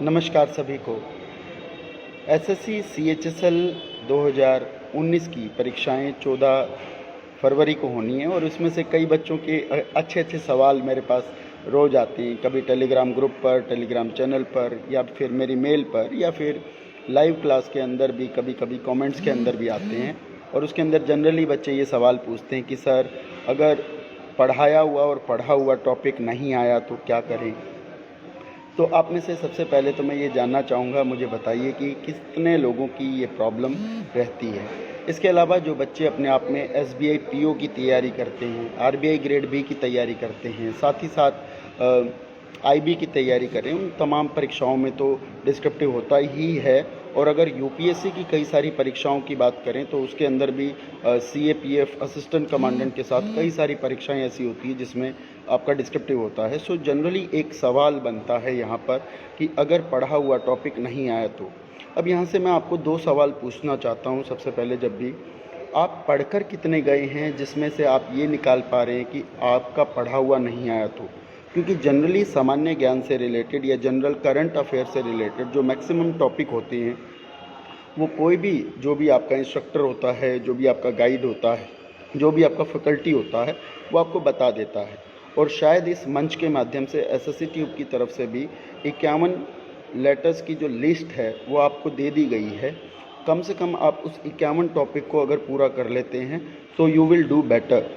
नमस्कार सभी को। एसएससी सीएचएसएल 2019 की परीक्षाएं 14 फरवरी को होनी है और उसमें से कई बच्चों के अच्छे अच्छे सवाल मेरे पास रोज़ आते हैं, कभी टेलीग्राम ग्रुप पर, टेलीग्राम चैनल पर, या फिर मेरी मेल पर, या फिर लाइव क्लास के अंदर भी कभी कभी कमेंट्स के अंदर भी आते हैं। और उसके अंदर जनरली बच्चे ये सवाल पूछते हैं कि सर, अगर पढ़ाया हुआ और पढ़ा हुआ टॉपिक नहीं आया तो क्या करें। तो आप में से सबसे पहले तो मैं ये जानना चाहूँगा, मुझे बताइए कि कितने लोगों की ये प्रॉब्लम रहती है। इसके अलावा जो बच्चे अपने आप में एसबीआई पीओ की तैयारी करते हैं, आरबीआई ग्रेड बी की तैयारी करते हैं, साथ ही साथ आईबी की तैयारी करें, उन तमाम परीक्षाओं में तो डिस्क्रिप्टिव होता ही है। और अगर यूपीएससी की कई सारी परीक्षाओं की बात करें तो उसके अंदर भी सीएपीएफ असिस्टेंट कमांडेंट के साथ कई सारी परीक्षाएं ऐसी होती है जिसमें आपका डिस्क्रिप्टिव होता है। सो जनरली एक सवाल बनता है यहाँ पर कि अगर पढ़ा हुआ टॉपिक नहीं आया तो। अब यहाँ से मैं आपको 2 सवाल पूछना चाहता हूँ। सबसे पहले, जब भी आप पढ़कर कितने गए हैं जिसमें से आप ये निकाल पा रहे हैं कि आपका पढ़ा हुआ नहीं आया तो। क्योंकि जनरली सामान्य ज्ञान से रिलेटेड या जनरल करंट अफेयर से रिलेटेड जो मैक्सिमम टॉपिक होते हैं, वो कोई भी, जो भी आपका इंस्ट्रक्टर होता है, जो भी आपका गाइड होता है, जो भी आपका फैकल्टी होता है, वो आपको बता देता है। और शायद इस मंच के माध्यम से एसएससी ट्यूब की तरफ से भी 51 लेटर्स की जो लिस्ट है वो आपको दे दी गई है। कम से कम आप उस 51 टॉपिक को अगर पूरा कर लेते हैं तो यू विल डू बेटर।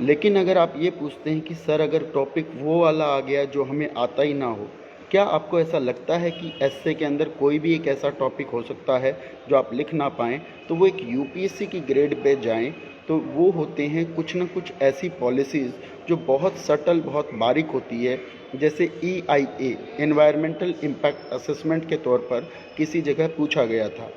लेकिन अगर आप ये पूछते हैं कि सर, अगर टॉपिक वो वाला आ गया जो हमें आता ही ना हो, क्या आपको ऐसा लगता है कि एसए के अंदर कोई भी एक ऐसा टॉपिक हो सकता है जो आप लिख ना पाएँ? तो वो एक यूपीएससी की ग्रेड पे जाएं तो वो होते हैं कुछ ना कुछ ऐसी पॉलिसीज़ जो बहुत सटल, बहुत बारीक होती है। जैसे EIA, एनवायरमेंटल इम्पैक्ट असेसमेंट के तौर पर किसी जगह पूछा गया था,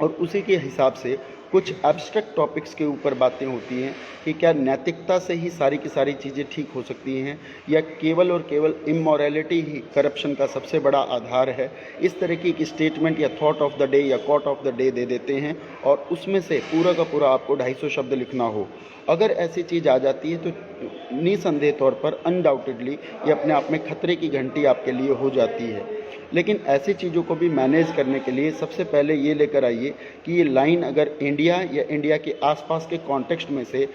और उसी के हिसाब से कुछ एब्स्ट्रैक्ट टॉपिक्स के ऊपर बातें होती हैं कि क्या नैतिकता से ही सारी की सारी चीज़ें ठीक हो सकती हैं, या केवल और केवल इमोरलिटी ही करप्शन का सबसे बड़ा आधार है। इस तरह की एक स्टेटमेंट या थॉट ऑफ द डे या कोट ऑफ द डे दे देते हैं, और उसमें से पूरा का पूरा आपको 250 शब्द लिखना हो। अगर ऐसी चीज़ आ जाती है तो निसंदेह तौर पर अनडाउटेडली ये अपने आप में खतरे की घंटी आपके लिए हो जाती है। लेकिन ऐसी चीज़ों को भी मैनेज करने के लिए सबसे पहले ये लेकर आइए कि ये लाइन अगर इंडिया या इंडिया के आसपास के कॉन्टेक्स्ट में से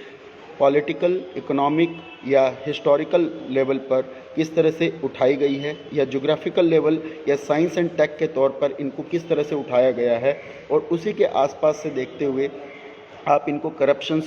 पॉलिटिकल, इकोनॉमिक या हिस्टोरिकल लेवल पर किस तरह से उठाई गई है, या ज्योग्राफिकल लेवल या साइंस एंड टेक के तौर पर इनको किस तरह से उठाया गया है, और उसी के आसपास से देखते हुए आप इनको करप्शन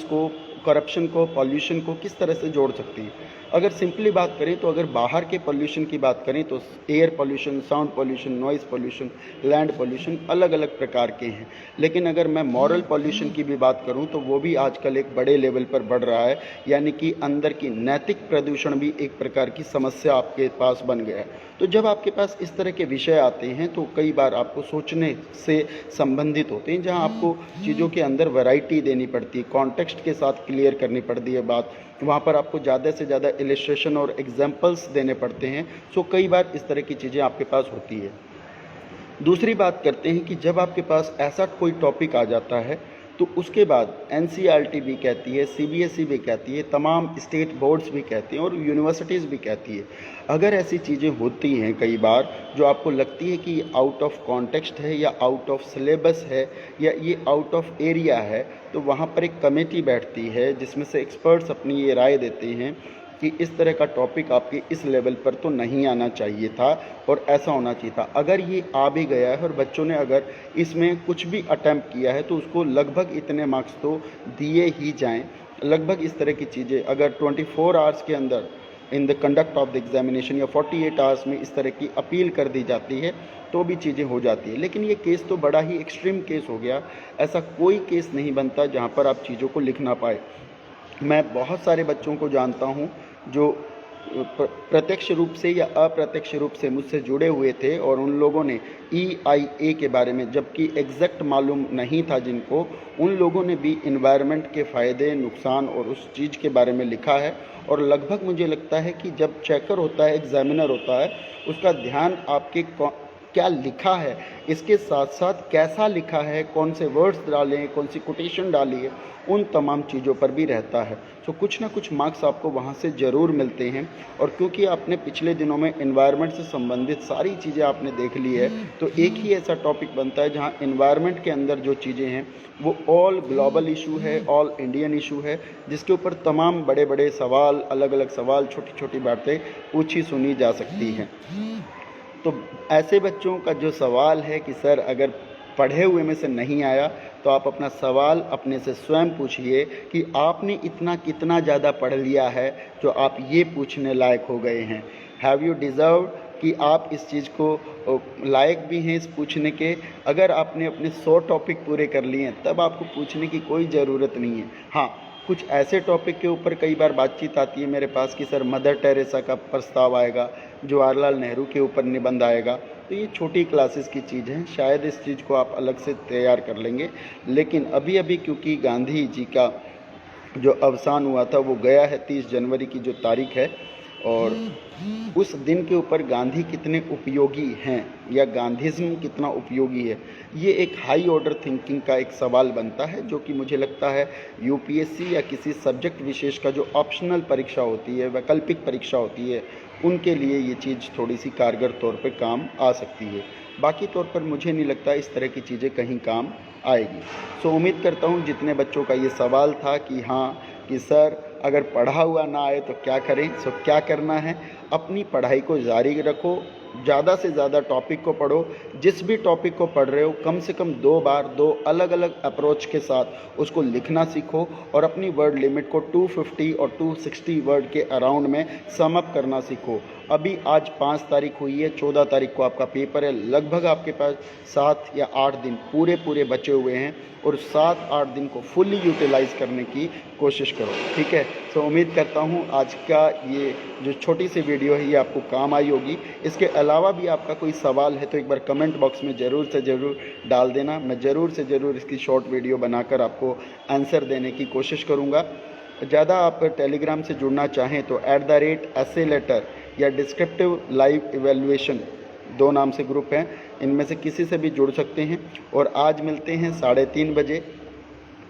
को, पॉल्यूशन को किस तरह से जोड़ सकती हैं। अगर सिंपली बात करें तो अगर बाहर के पॉल्यूशन की बात करें तो air pollution, sound pollution, noise pollution, land pollution अलग अलग प्रकार के हैं। लेकिन अगर मैं मॉरल पॉल्यूशन की भी बात करूं तो वो भी आजकल एक बड़े लेवल पर बढ़ रहा है, यानी कि अंदर की नैतिक प्रदूषण भी एक प्रकार की समस्या आपके पास बन गया है। तो जब आपके पास इस तरह के विषय आते हैं तो कई बार आपको सोचने से संबंधित होते हैं, जहां आपको चीज़ों के अंदर वैरायटी देनी पड़ती है, कॉन्टेक्स्ट के साथ क्लियर करनी पड़ती है बात, वहाँ पर आपको ज़्यादा से ज़्यादा इलिस्ट्रेशन और एग्जाम्पल्स देने पड़ते हैं। सो कई बार इस तरह की चीज़ें आपके पास होती है। दूसरी बात करते हैं कि जब आपके पास ऐसा कोई टॉपिक आ जाता है तो उसके बाद एनसीईआरटी भी कहती है, सीबीएसई भी कहती है, तमाम स्टेट बोर्ड्स भी कहती हैं और यूनिवर्सिटीज़ भी कहती है, अगर ऐसी चीज़ें होती हैं कई बार जो आपको लगती है कि ये आउट ऑफ कॉन्टेक्स्ट है या आउट ऑफ सिलेबस है या ये आउट ऑफ एरिया है, तो वहाँ पर एक कमेटी बैठती है जिसमें से एक्सपर्ट्स अपनी ये राय देते हैं कि इस तरह का टॉपिक आपके इस लेवल पर तो नहीं आना चाहिए था और ऐसा होना चाहिए था। अगर ये आ भी गया है और बच्चों ने अगर इसमें कुछ भी अटैम्प्ट किया है तो उसको लगभग इतने मार्क्स तो दिए ही जाएं। लगभग इस तरह की चीज़ें अगर 24 आवर्स के अंदर in the conduct of the examination या 48 आवर्स में इस तरह की अपील कर दी जाती है तो भी चीज़ें हो जाती है। लेकिन ये केस तो बड़ा ही एक्सट्रीम केस हो गया। ऐसा कोई केस नहीं बनता जहाँ पर आप चीज़ों को लिख ना पाए। मैं बहुत सारे बच्चों को जानता हूँ जो प्रत्यक्ष रूप से या अप्रत्यक्ष रूप से मुझसे जुड़े हुए थे और उन लोगों ने EIA के बारे में, जबकि एग्जैक्ट मालूम नहीं था जिनको, उन लोगों ने भी इन्वायरमेंट के फ़ायदे, नुकसान और उस चीज़ के बारे में लिखा है। और लगभग मुझे लगता है कि जब चेकर होता है, एग्जामिनर होता है, उसका ध्यान आपके क्या लिखा है, इसके साथ साथ कैसा लिखा है, कौन से वर्ड्स डालें, कौन सी कोटेशन डाली है, उन तमाम चीज़ों पर भी रहता है। तो कुछ ना कुछ मार्क्स आपको वहाँ से ज़रूर मिलते हैं। और क्योंकि आपने पिछले दिनों में एनवायरनमेंट से संबंधित सारी चीज़ें आपने देख ली है, तो एक ही ऐसा टॉपिक बनता है जहाँ एनवायरनमेंट के अंदर जो चीज़ें हैं वो ऑल ग्लोबल इशू है, ऑल इंडियन इशू है, जिसके ऊपर तमाम बड़े बड़े सवाल, अलग अलग सवाल, छोटी छोटी बातें पूछी सुनी जा सकती हैं। तो ऐसे बच्चों का जो सवाल है कि सर अगर पढ़े हुए में से नहीं आया, तो आप अपना सवाल अपने से स्वयं पूछिए कि आपने इतना कितना ज़्यादा पढ़ लिया है जो आप ये पूछने लायक हो गए हैं। हैव यू डिज़र्व कि आप इस चीज़ को लायक भी हैं इस पूछने के। अगर आपने अपने 100 टॉपिक पूरे कर लिए हैं तब आपको पूछने की कोई ज़रूरत नहीं है। हाँ, कुछ ऐसे टॉपिक के ऊपर कई बार बातचीत आती है मेरे पास कि सर मदर टेरेसा का प्रस्ताव आएगा, जवाहरलाल नेहरू के ऊपर निबंध आएगा, तो ये छोटी क्लासेस की चीज़ है, शायद इस चीज़ को आप अलग से तैयार कर लेंगे। लेकिन अभी अभी क्योंकि गांधी जी का जो अवसान हुआ था वो गया है, 30 जनवरी की जो तारीख है, और उस दिन के ऊपर गांधी कितने उपयोगी हैं या गांधीज़्म कितना उपयोगी है, ये एक हाई ऑर्डर थिंकिंग का एक सवाल बनता है, जो कि मुझे लगता है यूपीएससी या किसी सब्जेक्ट विशेष का जो ऑप्शनल परीक्षा होती है, वैकल्पिक परीक्षा होती है, उनके लिए ये चीज़ थोड़ी सी कारगर तौर पे काम आ सकती है। बाकी तौर पर मुझे नहीं लगता इस तरह की चीज़ें कहीं काम आएगी। सो उम्मीद करता हूँ जितने बच्चों का ये सवाल था कि हाँ कि सर अगर पढ़ा हुआ ना आए तो क्या करें, सो क्या करना है, अपनी पढ़ाई को जारी रखो, ज़्यादा से ज़्यादा टॉपिक को पढ़ो। जिस भी टॉपिक को पढ़ रहे हो कम से कम 2 बार 2 अलग अलग अप्रोच के साथ उसको लिखना सीखो और अपनी वर्ड लिमिट को 250 और 260 वर्ड के अराउंड में सम अप करना सीखो। अभी आज 5 तारीख हुई है, 14 तारीख को आपका पेपर है, लगभग आपके पास 7 या 8 दिन पूरे बचे हुए हैं और 7-8 दिन को फुल्ली यूटिलाइज़ करने की कोशिश करो, ठीक है। सो उम्मीद करता हूँ आज का ये जो छोटी सी वीडियो है ये आपको काम आई होगी। इसके अलावा भी आपका कोई सवाल है तो एक बार कमेंट बॉक्स में ज़रूर से ज़रूर डाल देना, मैं ज़रूर से ज़रूर इसकी शॉर्ट वीडियो बनाकर आपको आंसर देने की कोशिश करूँगा। ज़्यादा आप टेलीग्राम से जुड़ना चाहें तो @essay letter या डिस्क्रिप्टिव लाइव इवैल्यूएशन 2 नाम से ग्रुप हैं, इनमें से किसी से भी जुड़ सकते हैं। और आज मिलते हैं 3:30 बजे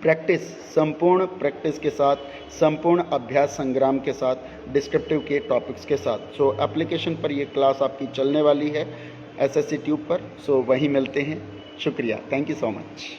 प्रैक्टिस, संपूर्ण प्रैक्टिस के साथ, संपूर्ण अभ्यास संग्राम के साथ, डिस्क्रिप्टिव के टॉपिक्स के साथ। सो एप्लीकेशन पर ये क्लास आपकी चलने वाली है SSC ट्यूब पर। सो वहीं मिलते हैं। शुक्रिया, थैंक यू सो मच।